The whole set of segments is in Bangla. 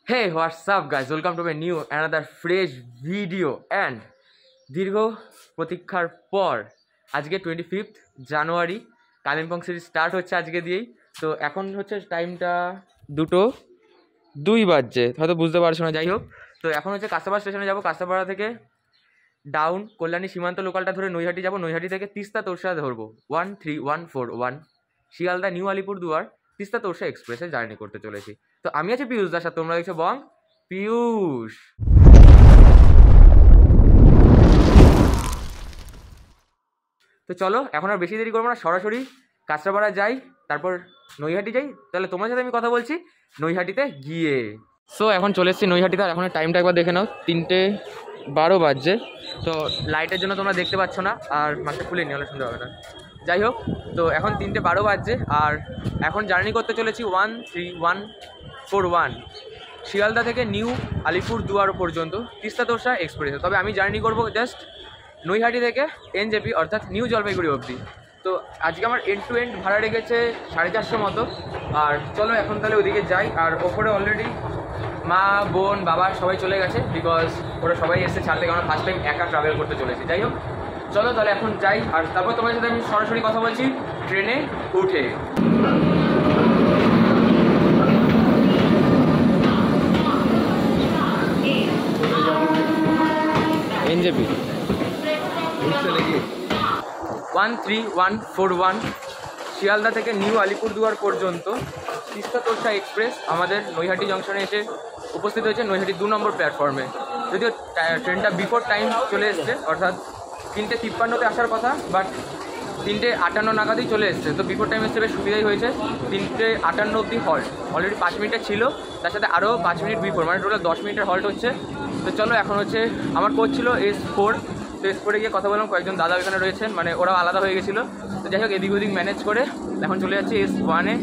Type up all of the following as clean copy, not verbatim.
Hey, what's up guys? Welcome to my new another fresh video and দীর্ঘ প্রতীক্ষার পর আজকে 25th জানুয়ারি কালিম্পং সিরিজ স্টার্ট হচ্ছে আজকে দিয়েই। তো এখন হচ্ছে টাইমটা 2:02 বাজছে, হয়তো বুঝতে পারছো না, যাই হোক। তো এখন হচ্ছে কাস্তাপাড়া স্টেশনে যাবো, কাস্তাপাড়া থেকে ডাউন কল্যাণী সীমান্ত লোকালটা ধরে নৈহাটি যাবো, নৈহাটি থেকে তিস্তা তোরসা ধরবো 13141 শিয়ালদা নিউ আলিপুরদুয়ার তিস্তা তোরসা এক্সপ্রেসে জার্নি করতে চলেছি। তো আমি আছি পিয়ুষ দাস আর তোমরা দেখছো বং পিয়ুষ। তো চলো এখন আর বেশি দেরি করবো না, সরাসরি কাঁচরাপাড়া যাই, তারপর নৈহাটি যাই। তাহলে তোমার সাথে আমি কথা বলছি নৈহাটিতে গিয়ে। সো এখন চলে এসেছি নৈহাটিতে, আর এখন টাইমটা একবার দেখে নাও, 3:12 বাজছে। তো লাইটের জন্য তোমরা দেখতে পাচ্ছ না, আর মাসে খুলে নি, হলে শুনতে হবে না। যাই হোক, তো এখন 3:12 বাজছে আর এখন জার্নি করতে চলেছি 13141 শিয়ালদা থেকে নিউ আলিপুরদুয়ার পর্যন্ত তিস্তা তোরসা এক্সপ্রেসে। তবে আমি জার্নি করবো জাস্ট নৈহাটি থেকে এনজেপি অর্থাৎ নিউ জলপাইগুড়ি অবধি। তো আজকে আমার এন্ড টু এন্ড ভাড়া লেগেছে 450 মতো। আর চলো এখন তাহলে ওদিকে যাই। আর ওপরে অলরেডি মা বোন বাবা সবাই চলে গেছে, বিকজ ওরা সবাই এসে ছাড়তে, কারণ ফার্স্ট টাইম একা ট্রাভেল করতে চলেছে। যাই হোক চলো তাহলে এখন যাই, আর তারপর তোমার সাথে আমি সরাসরি কথা বলছি ট্রেনে উঠে। এনজেপি 13141 শিয়ালদা থেকে নিউ আলিপুরদুয়ার পর্যন্ত তিস্তা তোরসা এক্সপ্রেস আমাদের নৈহাটি জংশনে এসে উপস্থিত হয়েছে, নৈহাটি 2 নম্বর প্ল্যাটফর্মে। যদিও ট্রেনটা বিফোর টাইম চলে এসছে, অর্থাৎ 3:53-তে আসার কথা, বাট 3:58 নাগাদই চলে এসছে। তো বিফোর টাইম এসে বেশ সুবিধাই হয়েছে। 3:58 অবধি হল্ট, অলরেডি 5 মিনিটের ছিল, তার সাথে আরও 5 মিনিট বিফোর, মানে টোটাল 10 মিনিটের হল্ট হচ্ছে। তো চলো এখন হচ্ছে আমার কোচ ছিল S4, তো S4-এ গিয়ে কথা বললাম, কয়েকজন দাদা ওখানে রয়েছেন, মানে ওরাও আলাদা হয়ে গেছিলো। তো যাই হোক এদিক ওদিক ম্যানেজ করে এখন চলে যাচ্ছি S1-এ,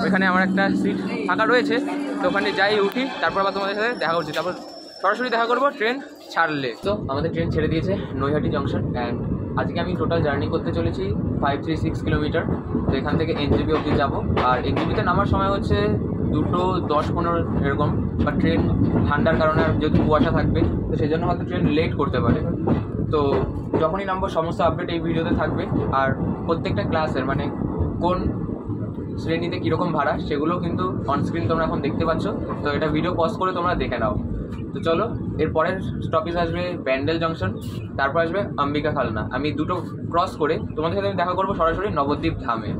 ওইখানে আমার একটা সিট ফাঁকা রয়েছে। তো ওখানে যাই উঠি, তারপর আবার তোমাদের সাথে দেখা করছি, তারপর সরাসরি দেখা করবো ট্রেন ছাড়লে। তো আমাদের ট্রেন ছেড়ে দিয়েছে নৈহাটি জংশন, অ্যান্ড আজকে আমি টোটাল জার্নি করতে চলেছি 536 কিলোমিটার। তো এখান থেকে এনজেপি অবধি যাবো, আর এনজেপিতে নামার সময় হচ্ছে 2:10-15 এরকম। বা ট্রেন ঠান্ডার কারণে যেহেতু কুয়াশা থাকবে, তো সেই জন্য হয়তো ট্রেন লেট করতে পারে। তো যখনই নামবো সমস্ত আপডেট এই ভিডিওতে থাকবে, আর প্রত্যেকটা ক্লাসের মানে কোন শ্রেণীতে কীরকম ভাড়া সেগুলো কিন্তু অনস্ক্রিন তোমরা এখন দেখতে পাচ্ছ। তো এটা ভিডিও পজ করে তোমরা দেখে নাও। তো চলো এরপরের স্টপেজ আসবে ব্যান্ডেল জংশন, তারপর আসবে অম্বিকা খালনা। আমি দুটো ক্রস করে তোমাদের সাথে আমি দেখা করবো সরাসরি নবদ্বীপ ধামে।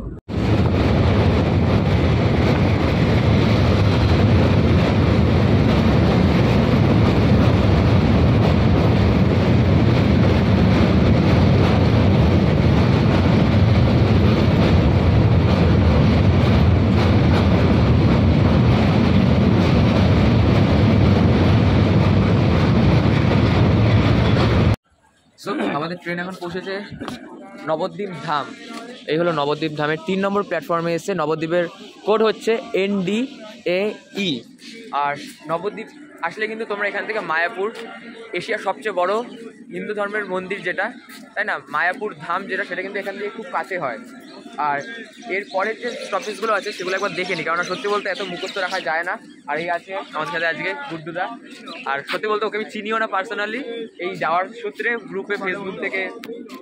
সো আমাদের ট্রেন এখন পৌঁছেছে নবদ্বীপ ধাম। এই হলো নবদ্বীপ ধামের 3 নম্বর প্ল্যাটফর্মে এসে। নবদ্বীপের কোড হচ্ছে NDAE। আর নবদ্বীপ আসলে কিন্তু তোমরা এখান থেকে মায়াপুর, এশিয়ার সবচেয়ে বড় হিন্দু ধর্মের মন্দির যেটা, তাই না, মায়াপুর ধাম যেটা, সেটা কিন্তু এখান থেকে খুব কাছে হয়। আর এর পরের যে স্টপেজগুলো আছে সেগুলো একবার দেখে নিই, কারণ সত্যি বলতে এত মুখস্থ রাখা যায় না। আর এই আছে আমাদের সাথে আজকে গুড্ডুদা, আর সত্যি বলতে ওকে আমি চিনিও না পার্সোনালি, এই যাওয়ার সূত্রে গ্রুপে ফেসবুক থেকে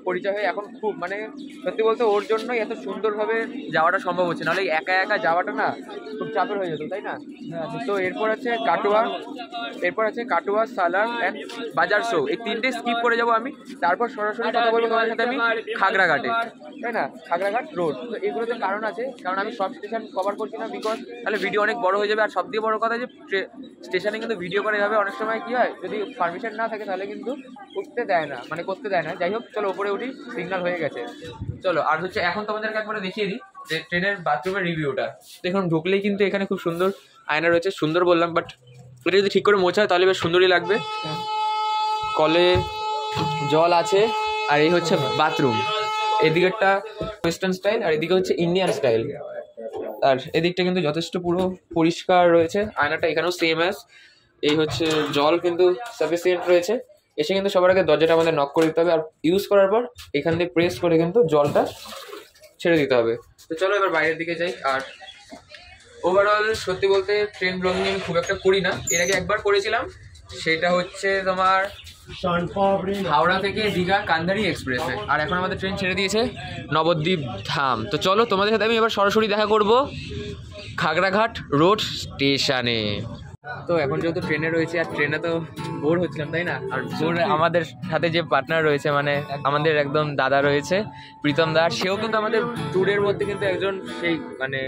পরিচয় হয়ে এখন খুব মানে সত্যি বলতে ওর জন্যই এত সুন্দরভাবে যাওয়াটা সম্ভব হচ্ছে, নাহলে একা একা যাওয়াটা না খুব চাপের হয়ে যেত, তাই না। তো এরপর আছে কাটোয়া, সালার অ্যান্ড বাজার শো, এই 3টে স্কিপ করে যাবো আমি। তারপর সরাসরি কথা বলবো তোমাদের সাথে আমি খাগড়াঘাটে, তাই না, খাগড়াঘাট রোড। তো এগুলোতে কারণ আছে, কারণ আমি সব স্টেশন কভার করছি না, বিকজ তাহলে ভিডিও অনেক বড় হয়ে যাবে। আর সবথেকে বড় কথা যে স্টেশনে কিন্তু ভিডিও করা যাবে, অনেক সময় কী হয় যদি পারমিশন না থাকে তাহলে কিন্তু উঠতে দেয় না, মানে করতে দেয় না। যাই হোক চলো উপরে উঠি, সিগন্যাল হয়ে গেছে। চলো আর হচ্ছে এখন তোমাদেরকে একবারে দেখিয়ে দিই যে ট্রেনের বাথরুমের রিভিউটা। দেখুন ঢুকলেই কিন্তু এখানে খুব সুন্দর আয়না রয়েছে, সুন্দর বললাম, বাট এটা যদি ঠিক করে মোছা হয় তাহলে বেশ সুন্দরই লাগবে। কলে জল আছে, আর এই হচ্ছে বাথরুম। এদিকেরটা ওয়েস্টার্ন স্টাইল, আর এদিকে হচ্ছে ইন্ডিয়ান স্টাইল। আর এদিকটা কিন্তু যথেষ্ট পুরো পরিষ্কার রয়েছে, আয়নাটা এখানেও সেম অ্যাজ। এই হচ্ছে জল কিন্তু সাফিসিয়েন্ট রয়েছে। এসে কিন্তু সবার আগে দরজাটা আমাদের নক করে দিতে হবে, আর ইউজ করার পর এখান দিয়ে প্রেস করে কিন্তু জলটা ছেড়ে দিতে হবে। তো চলো এবার বাইরের দিকে যাই। আর ওভারঅল সত্যি বলতে ট্রেন ব্লগিং আমি খুব একটা করি না, এর আগে একবার করেছিলাম, সেটা হচ্ছে তোমার হাওড়া থেকে দীঘা কান্ধারি এক্সপ্রেসে। আর এখন আমাদের ট্রেন ছেড়ে দিয়েছে নবদ্বীপ ধাম। তো চলো তোমাদের সাথে আমি এবার সরাসরি দেখা করব খাগড়াঘাট রোড স্টেশনে। তো এখন যেহেতু ট্রেনে রয়েছে, আর ট্রেনে তো বোর হচ্ছিলাম তাই না, আর বোর আমাদের সাথে যে পার্টনার রয়েছে মানে আমাদের একদম দাদা রয়েছে প্রীতম দা, সেও কিন্তু আমাদের ট্যুরের মধ্যে কিন্তু একজন সেই মানে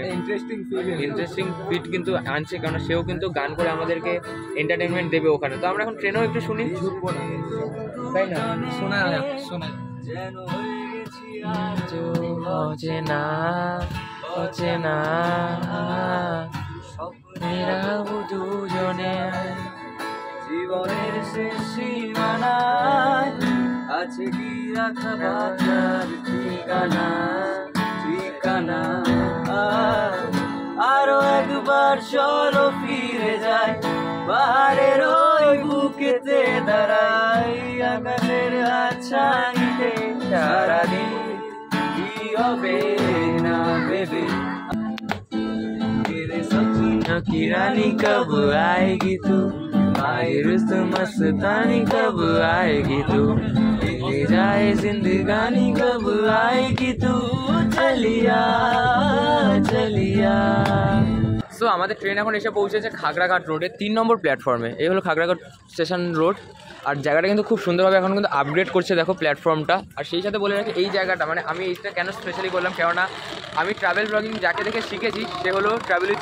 ইন্টারেস্টিং ফিট কিন্তু আনছে, কারণ সেও কিন্তু গান করে আমাদেরকে এন্টারটেনমেন্ট দেবে ওখানে। তো আমরা এখন ট্রেনেও একটু শুনি, তাই না? শোনা শোনা না দুজনে জীবনের শেষ সীমানায় আছে কি রাখা বাঁচার ঠিকানা ঠিকানা। আরো একবার চলো ফিরে যায় পাহাড়ের ওই বুকেতে দাঁড়াই, আকাশের আচ্ছানিতে সারাদিন কি হবে না ভেবে की रानी कब आएगी तू, आए रुस्तु मस्तानी कब आएगी तू, ले जाए जिंदगानी कब आएगी तू, चलिया चलिया। সো আমাদের ট্রেন এখন এসে পৌঁছেছে খাগড়াঘাট রোডে 3 নম্বর প্ল্যাটফর্মে। এই হলো খাগড়াঘাট স্টেশন রোড। আর জায়গাটা কিন্তু খুব সুন্দরভাবে এখন কিন্তু আপগ্রেড করছে, দেখো প্ল্যাটফর্মটা। আর সেই সাথে বলে রাখি এই জায়গাটা মানে আমি এইটা কেন স্পেশালি করলাম, কেননা আমি ট্রাভেল ব্লগিং যাকে দেখে শিখেছি সে হলো ট্রাভেল উইথ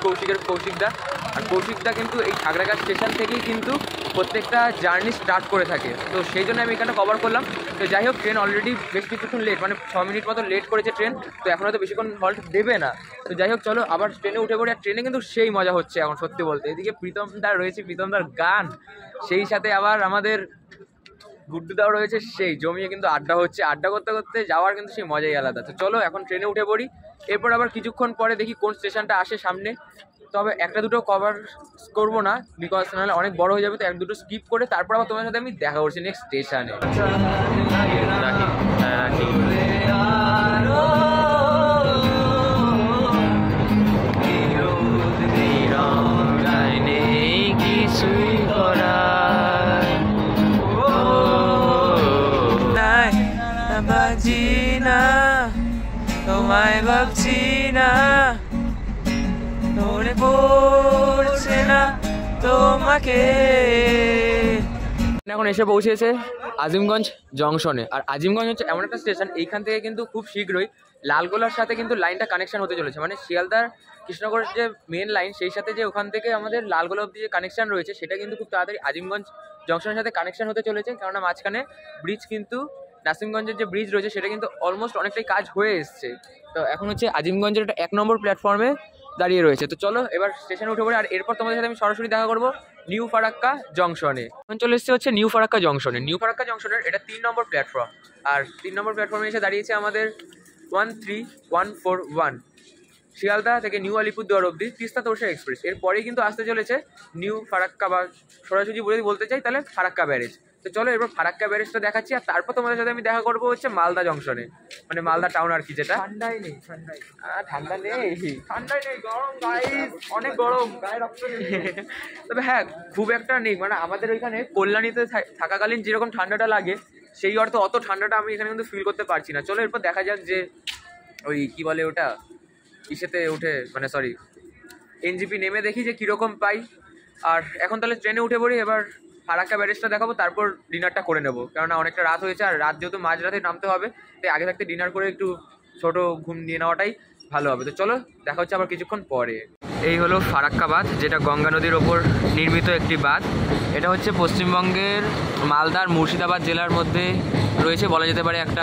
কৌশিকদা। আর কৌশিকদা কিন্তু এই খাগড়াঘাট স্টেশন থেকেই কিন্তু প্রত্যেকটা জার্নি স্টার্ট করে থাকে। তো সেই জন্য আমি এখানে কভার করলাম। তো যাই হোক, ট্রেন অলরেডি বেশ কিছুক্ষণ লেট, মানে 6 মিনিট মতো লেট করেছে ট্রেন, তো এখন হয়তো বেশিক্ষণ হল্ট দেবে না। তো যাই হোক চলো আবার ট্রেনে উঠে পড়ি। আর ট্রেনে কিন্তু সেই মজা হচ্ছে এখন সত্যি বলতে। এদিকে প্রীতমদার রয়েছে, প্রীতমদার গান, সেই সাথে আবার আমাদের গুড্ডুদাও রয়েছে, সেই জমিয়ে কিন্তু আড্ডা হচ্ছে। আড্ডা করতে করতে যাওয়ার কিন্তু সেই মজাই আলাদা। তো চলো এখন ট্রেনে উঠে পড়ি, এরপর আবার কিছুক্ষণ পরে দেখি কোন স্টেশনটা আসে সামনে। তবে একটা দুটো কভার করবো না, বিকজ নাহলে অনেক বড় হয়ে যাবে। তো এক দুটো স্কিপ করে তারপর আবার তোমার সাথে আমি দেখা করছি নেক্সট স্টেশনে। তোমায় ভাবছি না, মনে পড়ছে না তোমাকে। এখন এসে পৌঁছেছে আজিমগঞ্জ জংশনে। আর আজিমগঞ্জ হচ্ছে এমন একটা স্টেশন, এইখান থেকে কিন্তু খুব শীঘ্রই লালগোলার সাথে কিন্তু লাইনটা কানেকশন হতে চলেছে। মানে শিয়ালদার কৃষ্ণনগরের যে মেন লাইন, সেই সাথে যে ওখান থেকে আমাদের লালগোলা অব্দি যে কানেকশন রয়েছে, সেটা কিন্তু খুব তাড়াতাড়ি আজিমগঞ্জ জংশনের সাথে কানেকশন হতে চলেছে। কেননা মাঝখানে ব্রিজ কিন্তু নাসিমগঞ্জের যে ব্রিজ রয়েছে সেটা কিন্তু অলমোস্ট অনেকটাই কাজ হয়ে এসছে। তো এখন হচ্ছে আজিমগঞ্জের একটা 1 নম্বর প্ল্যাটফর্মে দাঁড়িয়ে রয়েছে। তো চলো এবার স্টেশনে উঠে পড়ে। আর এরপর তোমাদের সাথে আমি সরাসরি দেখা করবো নিউ ফারাক্কা জংশনে। এখন চলে এসেছে হচ্ছে নিউ ফারাক্কা জংশনে। নিউ ফারাক্কা জংশনের এটা 3 নম্বর প্ল্যাটফর্ম। আর 3 নম্বর প্ল্যাটফর্মে এসে দাঁড়িয়েছে আমাদের 13141 শিয়ালদা থেকে নিউ আলিপুরদুয়ার অব্দি তিস্তা তোরসা এক্সপ্রেস। এরপরেই কিন্তু আসতে চলেছে নিউ ফারাক্কা, বা সরাসরি বলতে চাই তাহলে ফারাক্কা ব্যারেজ। তো চলো এবার ফারাক্কা ব্যারেজটা দেখাচ্ছি, আর তারপর তোমাদের সাথে আমি দেখা করবো হচ্ছে মালদা জংশনে, মানে মালদা টাউন আর কি, যেটা ঠান্ডাই নেই গরম গাইস, অনেক গরম গায়ে রক্ত নেই। তবে হ্যাঁ খুব একটা নেই, মানে আমাদের ওইখানে কল্যাণীতে থাকাকালীন যেরকম ঠান্ডাটা লাগে সেই অর্থে অত ঠান্ডাটা আমি এখানে কিন্তু ফিল করতে পারছি না। চলো এরপর দেখা যাক যে ওই কি বলে ওটা ইসেতে উঠে, মানে সরি এনজিপি নেমে দেখি যে কীরকম পাই। আর এখন তাহলে ট্রেনে উঠে পড়ি, এবার ফারাক্কা ব্যারেজটা দেখাবো, তারপর ডিনারটা করে নেবো, কেননা অনেকটা রাত হয়েছে। আর রাত যেহেতু মাঝরাতে নামতে হবে, তাই আগে থাকতে ডিনার করে একটু ছোট ঘুম দিয়ে নেওয়াটাই ভালো হবে। তো চলো দেখা হচ্ছে আবার কিছুক্ষণ পরে। এই হলো ফারাক্কা বাঁধ, যেটা গঙ্গা নদীর ওপর নির্মিত একটি বাঁধ। এটা হচ্ছে পশ্চিমবঙ্গের মালদার মুর্শিদাবাদ জেলার মধ্যে রয়েছে, বলা যেতে পারে একটা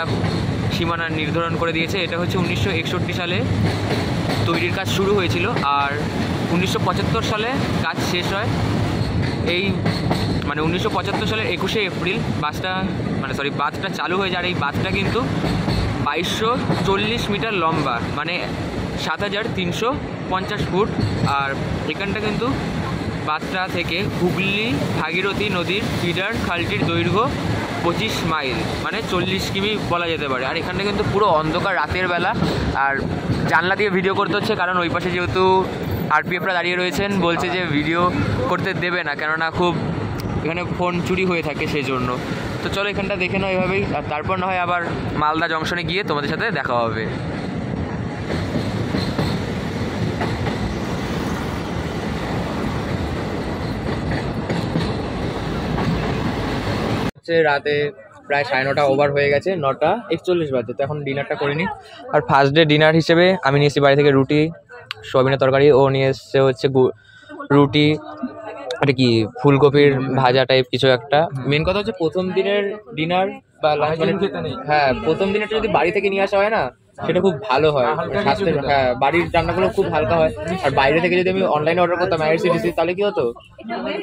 সীমানা নির্ধারণ করে দিয়েছে। এটা হচ্ছে 1961 সালে তৈরির কাজ শুরু হয়েছিল, আর 1975 সালে কাজ শেষ হয়। এই মানে 1975 সালের 21শে এপ্রিল বাঁধটা চালু হয়ে যায়। আর এই বাঁধটা কিন্তু 2240 মিটার লম্বা, মানে 7350 ফুট। আর এখানটা কিন্তু বাঁধটা থেকে হুগলি ভাগীরথী নদীর ফিডার খালটির দৈর্ঘ্য 25 মাইল, মানে 40 কিমি বলা যেতে পারে। আর এখানটা কিন্তু পুরো অন্ধকার রাতের বেলা, আর জানলা দিয়ে ভিডিও করতে হচ্ছে, কারণ ওই পাশে যেহেতু আরপিএফরা দাঁড়িয়ে রয়েছেন, বলছে যে ভিডিও করতে দেবে না, কেননা খুব এখানে ফোন চুরি হয়ে থাকে সেই জন্য। তো চলো এখানটা দেখে নাও এভাবেই, আর তারপর না হয় আবার মালদা জংশনে গিয়ে তোমাদের সাথে দেখা হবে। রাতে প্রায় 9:30 ওভার হয়ে গেছে, 9:41 বাজে। তো এখন ডিনারটা করে নিই। আর ফার্স্ট ডে ডিনার হিসেবে আমি নিয়ে এসেছি বাড়ি থেকে রুটি, সোয়াবিনের তরকারি। ও নিয়ে এসছে হচ্ছে রুটি, এটা কি ফুলকপির ভাজা টাইপ কিছু একটা। মেন কথা হচ্ছে প্রথম দিনের ডিনার বা লাঞ্চ, হ্যাঁ প্রথম দিনেরটা যদি বাড়ি থেকে নিয়ে আসা হয় না সেটা খুব ভালো হয় স্বাস্থ্যের। হ্যাঁ বাড়ির রান্নাগুলো খুব হালকা হয়। আর বাইরে থেকে যদি আমি অনলাইনে অর্ডার করতাম আইআরসিটিসি, তাহলে কি হতো,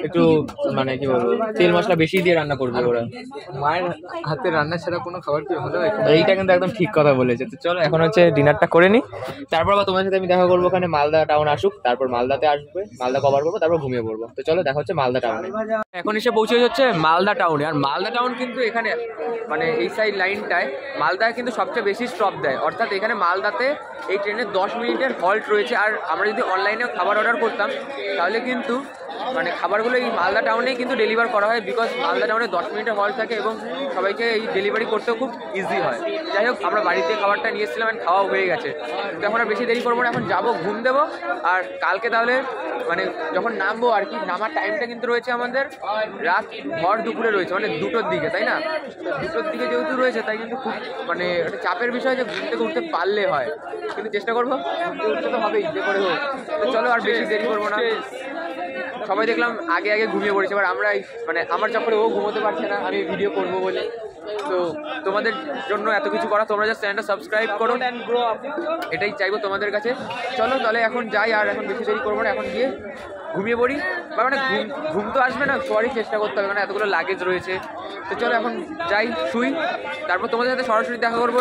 একটু মানে কি বলবো, তেল মশলা বেশি দিয়ে রান্না করবে ওরা। মায়ের হাতে রান্না ছাড়া কোনো খাবার কি হলো? এইটা কিন্তু একদম ঠিক কথা বলেছে। তো চলো এখন হচ্ছে ডিনারটা করে নিই, তারপর আবার তোমার সাথে আমি দেখা করবো ওখানে মালদা টাউন আসুক, তারপর মালদাতে আসবে, মালদা কভার করবো, তারপর ঘুমিয়ে পড়বো। তো চলো দেখা হচ্ছে মালদা টাউনে। এখন এসে পৌঁছে যাচ্ছে মালদা টাউনে। আর মালদা টাউন কিন্তু এখানে মানে এই সাইড লাইনটায় মালদায় কিন্তু সবচেয়ে বেশি স্টপ দেয়, অর্থাৎ এখানে মালদাতে এই ট্রেনের 10 মিনিটের হল্ট রয়েছে। আর আমরা যদি অনলাইনে খাবার অর্ডার করতাম তাহলে কিন্তু মানে খাবারগুলো এই মালদা টাউনেই কিন্তু ডেলিভার করা হয়, বিকজ মালদা টাউনে 10 মিনিটের হল্ট থাকে এবং সবাইকে এই ডেলিভারি করতেও খুব ইজি হয়। যাই হোক আমরা বাড়িতে খাবারটা নিয়ে এসেছিলাম, খাওয়া হয়ে গেছে। তো এখন আর বেশি দেরি করবো না, এখন যাবো, ঘুম দেবো। আর কালকে তাহলে মানে যখন নামবো আর কি, নামার টাইমটা কিন্তু রয়েছে আমাদের রাত ভর দুপুরে রয়েছে, মানে 2টোর দিকে, তাই না? তো 2টোর দিকে যেহেতু রয়েছে তাই কিন্তু খুব মানে একটা চাপের বিষয় যে ঘুম থেকে উঠতে পারলে হয়, কিন্তু চেষ্টা করবো, ঘুরতে উঠতে তো হবেই যে করে হোক। তো চলো আর বেশি দেরি করবো না। সবাই দেখলাম আগে আগে ঘুমিয়ে পড়েছে, এবার আমরা মানে আমার চক্করে ও ঘুমোতে পারছে না, আমি ভিডিও করবো বলে। তো তোমাদের জন্য এত কিছু করা, তোমরা জাস্ট চ্যানেলটা সাবস্ক্রাইব করো, এটাই চাইবো তোমাদের কাছে। চলো তাহলে এখন যাই, আর এখন বেশি দেরি করবো না, এখন গিয়ে ঘুমিয়ে পড়ি। বা মানে ঘুম তো আসবে না, সরি চেষ্টা করতে হবে, মানে এতগুলো লাগেজ রয়েছে। তো চলো এখন যাই, শুই, তারপর তোমাদের সাথে সরাসরি দেখা করবো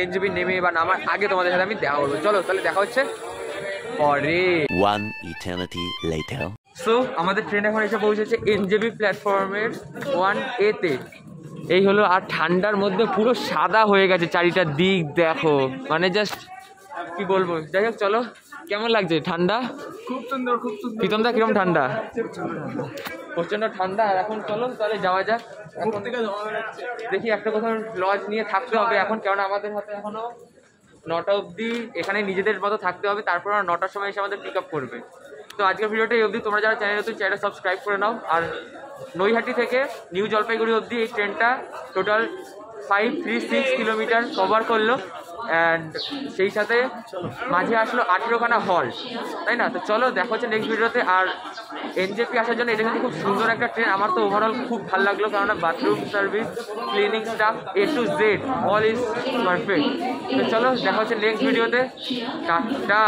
এনজেপি নেমে বা নামার আগে তোমাদের সাথে আমি দেখা করবো। চলো তাহলে দেখা হচ্ছে পরে। One eternity later. সো আমাদের ট্রেন এখন এসে পৌঁছেছে এনজেপি প্ল্যাটফর্মের 1A-তে। এই হলো, আর ঠান্ডার মধ্যে পুরো সাদা হয়ে গেছে চারিটা দিক, দেখো মানে জাস্ট কি বলবো। যাই হোক চলো, কেমন লাগছে ঠান্ডা? খুব সুন্দর, খুব সুন্দর। প্রীতমদা কিরকম ঠান্ডা? প্রচন্ড ঠান্ডা। আর এখন চলো তাহলে যাওয়া যাক। এখন দেখি একটা কোথাও লজ নিয়ে থাকতে হবে এখন, কেননা আমাদের হাতে এখনো 9টা অবধি এখানে নিজেদের মতো থাকতে হবে, তারপর 9টার সময় এসে আমাদের পিক আপ করবে। তো আজকের ভিডিওটা এই অবধি। তোমরা যারা চ্যানেল নতুন, চ্যানেলটা সাবস্ক্রাইব করে নাও। আর নৈহাটি থেকে নিউ জলপাইগুড়ি অবধি এই ট্রেনটা টোটাল 536 কিলোমিটার কভার করলো, অ্যান্ড সেই সাথে মাঝে আসলো 18খানা হল্ট, তাই না? তো চলো দেখা হচ্ছে নেক্সট ভিডিওতে। আর এনজেপি আসার জন্য এটা কিন্তু খুব সুন্দর একটা ট্রেন, আমার তো ওভারঅল খুব ভালো লাগলো, কেননা bathroom service, cleaning staff, A to Z all is perfect. তো চলো দেখা হচ্ছে নেক্সট ভিডিওতে, টাটা।